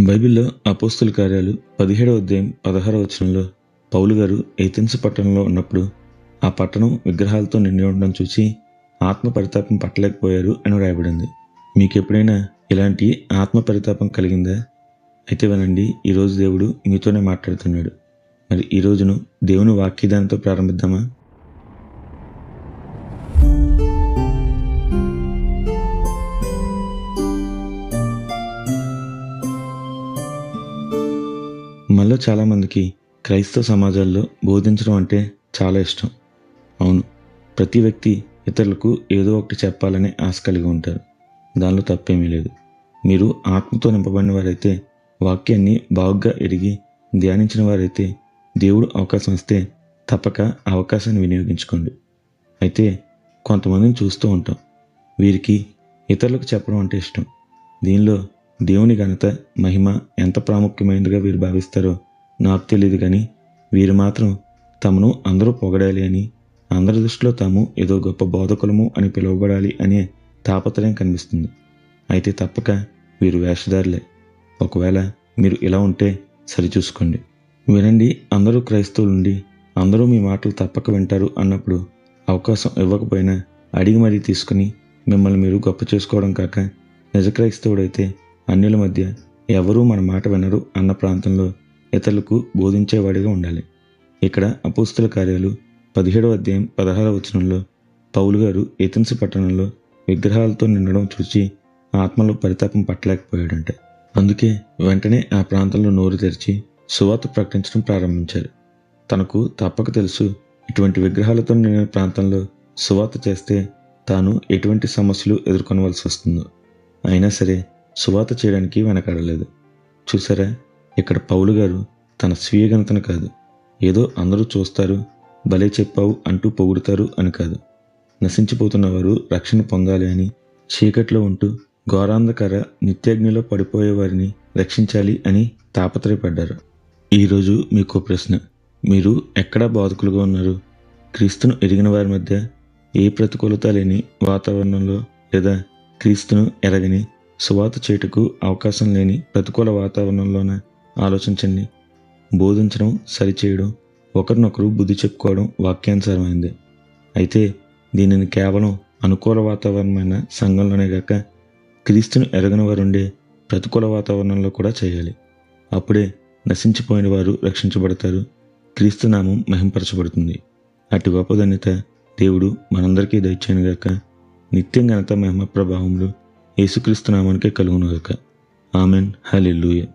బైబిల్లో అపోస్తుల కార్యాలు 17వ అధ్యాయం 16వ వచనంలో పౌలు గారు ఏథెన్స్ పట్టణంలో ఉన్నప్పుడు ఆ పట్టణం విగ్రహాలతో నిండి ఉండడం చూసి ఆత్మ పరితాపం పట్టలేకపోయారు అని రాయబడింది. మీకు ఎప్పుడైనా ఇలాంటి ఆత్మ పరితాపం కలిగిందా? అయితే వినండి, ఈరోజు దేవుడు మీతోనే మాట్లాడుతున్నాడు. మరి ఈ రోజును దేవుని వాక్యదానంతో ప్రారంభిద్దామా? మనలో చాలామందికి క్రైస్తవ సమాజాల్లో బోధించడం అంటే చాలా ఇష్టం. అవును, ప్రతి వ్యక్తి ఇతరులకు ఏదో ఒకటి చెప్పాలనే ఆశ కలిగి ఉంటారు. దానిలో తప్పేమీ లేదు. మీరు ఆత్మతో నింపబడిన వారైతే, వాక్యాన్ని బాగుగా ఎరిగి ధ్యానించిన వారైతే, దేవుడు అవకాశం ఇస్తే తప్పక ఆ అవకాశాన్ని వినియోగించుకోండి. అయితే కొంతమందిని చూస్తూ ఉంటాం, వీరికి ఇతరులకు చెప్పడం అంటే ఇష్టం. దీనిలో దేవుని ఘనత, మహిమ ఎంత ప్రాముఖ్యమైనదిగా వీరు భావిస్తారో నాకు తెలియదు, కానీ వీరు మాత్రం తమను అందరూ పొగడాలి అని, అందరి దృష్టిలో తాము ఏదో గొప్ప బోధకులము అని పిలువబడాలి అనే తాపత్రయం కనిపిస్తుంది. అయితే తప్పక వీరు వేషధారులే. ఒకవేళ మీరు ఇలా ఉంటే సరిచూసుకోండి. వినండి, అందరూ క్రైస్తవులుండి అందరూ మీ మాటలు తప్పక వింటారు అన్నప్పుడు అవకాశం ఇవ్వకపోయినా అడిగి మరీ తీసుకుని మిమ్మల్ని మీరు గొప్ప చేసుకోవడం కాక, నిజ క్రైస్తవుడైతే అన్యుల మధ్య ఎవరూ మన మాట వినరు అన్న ప్రాంతంలో ఇతరులకు బోధించేవాడిగా ఉండాలి. ఇక్కడ అపోస్తుల కార్యాలు 17వ అధ్యాయం 16వ వచనంలో పౌలు గారు ఏథెన్స్ పట్టణంలో విగ్రహాలతో నిండడం చూసి ఆత్మలో పరితాపం పట్టలేకపోయాడంట. అందుకే వెంటనే ఆ ప్రాంతంలో నోరు తెరిచి సువార్త ప్రకటించడం ప్రారంభించారు. తనకు తప్పక తెలుసు, ఇటువంటి విగ్రహాలతో నిండిన ప్రాంతంలో సువార్త చేస్తే తాను ఎటువంటి సమస్యలు ఎదుర్కొనవలసి వస్తుందో. అయినా సరే సువార్త చేయడానికి వెనకాడలేదు. చూసారా, ఇక్కడ పౌలు గారు తన స్వీయ ఘనతను కాదు, ఏదో అందరూ చూస్తారు, భలే చెప్పావు అంటూ పొగుడుతారు అని కాదు, నశించిపోతున్న వారు రక్షణ పొందాలి అని, చీకట్లో ఉంటూ ఘోరాంధకార నిత్యాగ్నిలో పడిపోయే వారిని రక్షించాలి అని తాపత్రయపడ్డారు. ఈరోజు మీకు ప్రశ్న, మీరు ఎక్కడా బోధకులుగా ఉన్నారు? క్రీస్తును ఎరిగిన వారి మధ్య, ఏ ప్రతికూలత లేని వాతావరణంలో, లేదా క్రీస్తును ఎరగని సువార్త చేయుటకు అవకాశం లేని ప్రతికూల వాతావరణంలోన ఆలోచించండి. బోధించడం, సరిచేయడం, ఒకరినొకరు బుద్ధి చెప్పుకోవడం వాక్యానుసారమైంది. అయితే దీనిని కేవలం అనుకూల వాతావరణమైన సంఘంలోనే కాక, క్రీస్తును ఎరగని వారు ఉండే ప్రతికూల వాతావరణంలో కూడా చేయాలి. అప్పుడే నశించిపోయిన వారు రక్షించబడతారు, క్రీస్తు నామం మహింపరచబడుతుంది. అటు గొప్ప ధన్యత దేవుడు మనందరికీ దయచేయనుగాక. నిత్యం ఘనత, మహిమ, ప్రభావములు యేసుక్రీస్తు నామానికే కలుగునుగాక. ఆమెన్. హల్లెలూయా.